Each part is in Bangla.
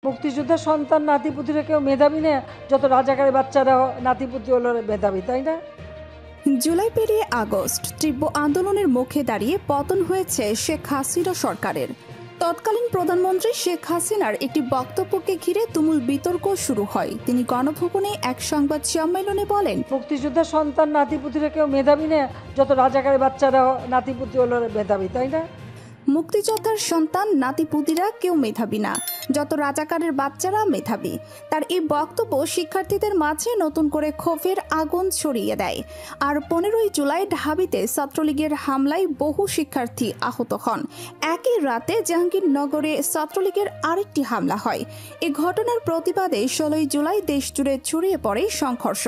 মুক্তিযোদ্ধার সন্তান নাতিপুতিরা কেউ মেধাবী না, যত রাজাকারের বাচ্চারা নাতিপুতি হলো মেধাবী, তাই না? জুলাই পেরিয়ে আগস্ট, তীব্র আন্দোলনের মুখে দাঁড়িয়ে পতন হয়েছে শেখ হাসিনা সরকারের। তৎকালীন প্রধানমন্ত্রী শেখ হাসিনার একটি বক্তব্যকে ঘিরে তুমুল বিতর্ক শুরু হয়। তিনি গণভবনে এক সংবাদ সম্মেলনে বলেন, মুক্তিযোদ্ধার সন্তান নাতিপুতিরা কেউ মেধাবী না, যত রাজাকারের বাচ্চারা নাতিপুতি হলো মেধাবী, তাই না? মুক্তিযোদ্ধার সন্তান নাতিপুতিরা কেউ মেধাবী না, যত রাজাকারের বাচ্চারা মেধাবী। তার এই বক্তব্য শিক্ষার্থীদের মাঝে নতুন করে ক্ষোভের আগুন ছড়িয়ে দেয়। আর 15ই জুলাই ঢাবিতে ছাত্রলীগের হামলায় বহু শিক্ষার্থী আহত হন। একই রাতে জাহাঙ্গীরনগরে ছাত্রলীগের আরেকটি হামলা হয়। এই ঘটনার প্রতিবাদে 16ই জুলাই দেশজুড়ে ছড়িয়ে পড়ে সংঘর্ষ।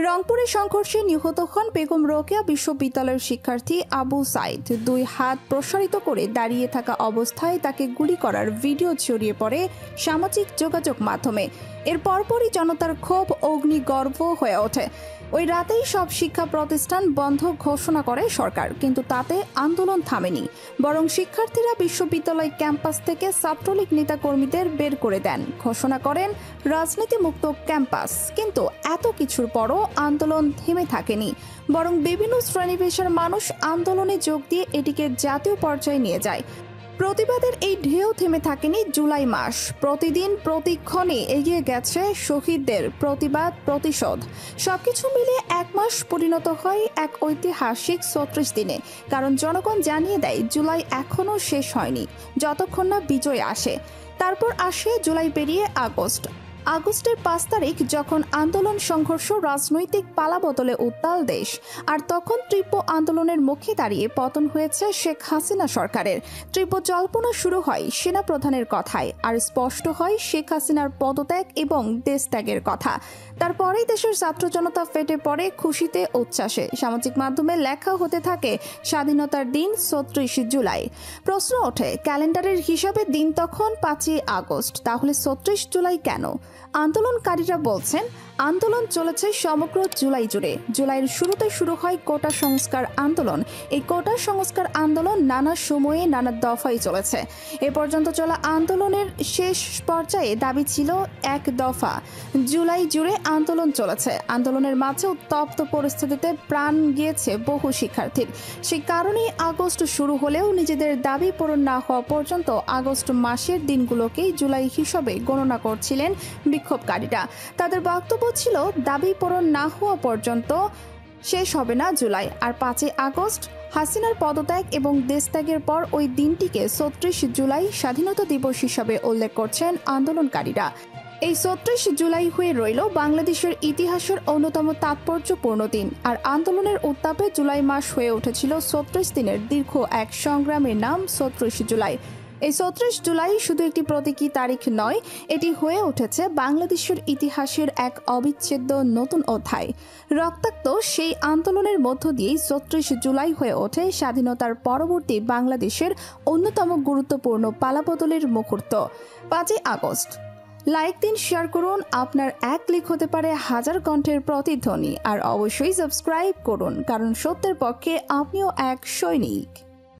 রংপুরে সংঘর্ষে নিহত হন বেগম রোকেয়া বিশ্ববিদ্যালয়ের শিক্ষার্থী আবু সাইদ। 2 হাত প্রসারিত করে দাঁড়িয়ে থাকা অবস্থায় তাকে গুলি করার ভিডিও ছড়িয়ে পড়ে সামাজিক যোগাযোগ মাধ্যমে। এর পরপরই জনতার ক্ষোভ অগ্নিগর্ভ হয়ে ওঠে। ওই রাতেই সব শিক্ষা প্রতিষ্ঠান বন্ধ ঘোষণা করে সরকার, কিন্তু তাতে আন্দোলন থামেনি। বরং শিক্ষার্থীরা বিশ্ববিদ্যালয় ক্যাম্পাস থেকে ছাত্রলীগ নেতাকর্মীদের বের করে দেন, ঘোষণা করেন রাজনীতি মুক্ত ক্যাম্পাস। কিন্তু এত কিছুর পরও আন্দোলন থেমে থাকেনি, বরং বিভিন্ন শ্রেণী পেশার মানুষ আন্দোলনে যোগ দিয়ে এটিকে জাতীয় পর্যায়ে নিয়ে যায়। প্রতিবাদের এই ঢেউ থেমে থাকেনি জুলাই মাস। প্রতিদিন প্রতিক্ষণে এগিয়ে গেছে শহীদদের প্রতিবাদ, প্রতিশোধ। সবকিছু মিলিয়ে 1 মাস পরিণত হয় এক ঐতিহাসিক 36 দিনে। কারণ জনগণ জানিয়ে দেয় জুলাই এখনও শেষ হয়নি, যতক্ষণ না বিজয় আসে। তারপর আসে জুলাই পেরিয়ে আগস্ট। আগস্টের 5 তারিখ যখন আন্দোলন, সংঘর্ষ, রাজনৈতিক পালাবদলে উত্তাল দেশ। আর তখন তীব্র আন্দোলনের মুখে দাঁড়িয়ে পতন হয়েছে শেখ হাসিনা সরকারের। তীব্র জল্পনা শুরু হয় সেনাপ্রধানের কথায়, আর স্পষ্ট হয় শেখ হাসিনার পদত্যাগ এবং দেশত্যাগের কথা। তারপরেই দেশের ছাত্র জনতা ফেটে পড়ে খুশিতে, উচ্ছ্বাসে। সামাজিক মাধ্যমে লেখা হতে থাকে স্বাধীনতার দিন 34 জুলাই। প্রশ্ন ওঠে, ক্যালেন্ডারের হিসাবে দিন তখন 5ই আগস্ট, তাহলে 34 জুলাই কেন? আন্দোলনকারীরা বলছেন আন্দোলন চলেছে সমগ্র জুলাই জুড়ে। জুলাইয়ের শুরুতে শুরু হয় কোটা সংস্কার আন্দোলন। এই কোটা সংস্কার আন্দোলন নানা সময়ে নানা দফায় চলেছে। এ পর্যন্ত চলা আন্দোলনের শেষ পর্যায়ে দাবি ছিল 1 দফা। জুলাই জুড়ে আন্দোলন চলেছে। আন্দোলনের মাঝে উত্তপ্ত পরিস্থিতিতে প্রাণ গিয়েছে বহু শিক্ষার্থীর। সেই কারণেই আগস্ট শুরু হলেও নিজেদের দাবি পূরণ না হওয়া পর্যন্ত আগস্ট মাসের দিনগুলোকেই জুলাই হিসাবে গণনা করছিলেন বিক্ষোভকারীরা। তাদের বক্তব্য ছিল দাবি পূরণ না হওয়া পর্যন্ত শেষ হবে না জুলাই। আর 5ই আগস্ট হাসিনার পদত্যাগ এবং দেশত্যাগের পর ওই দিনটিকে 34 জুলাই স্বাধীনতা দিবস হিসাবে উল্লেখ করছেন আন্দোলনকারীরা। এই 34 জুলাই হয়ে রইল বাংলাদেশের ইতিহাসের অন্যতম তাৎপর্যপূর্ণ দিন। আর আন্দোলনের উত্তাপে জুলাই মাস হয়ে উঠেছিল 34 দিনের দীর্ঘ এক সংগ্রামের নাম 34 জুলাই। এই 34 জুলাই শুধু একটি প্রতীকী তারিখ নয়, এটি হয়ে উঠেছে বাংলাদেশের ইতিহাসের এক অবিচ্ছেদ্য নতুন অধ্যায়। রক্তাক্ত সেই আন্দোলনের মধ্য দিয়েই 34 জুলাই হয়ে ওঠে স্বাধীনতার পরবর্তী বাংলাদেশের অন্যতম গুরুত্বপূর্ণ পালাবদলের মুহূর্ত, 5ই আগস্ট। লাইক দিন, শেয়ার করুন। আপনার এক ক্লিক হতে পারে হাজার কণ্ঠের প্রতিধ্বনি। আর অবশ্যই সাবস্ক্রাইব করুন, কারণ সত্যের পক্ষে আপনিও এক সৈনিক।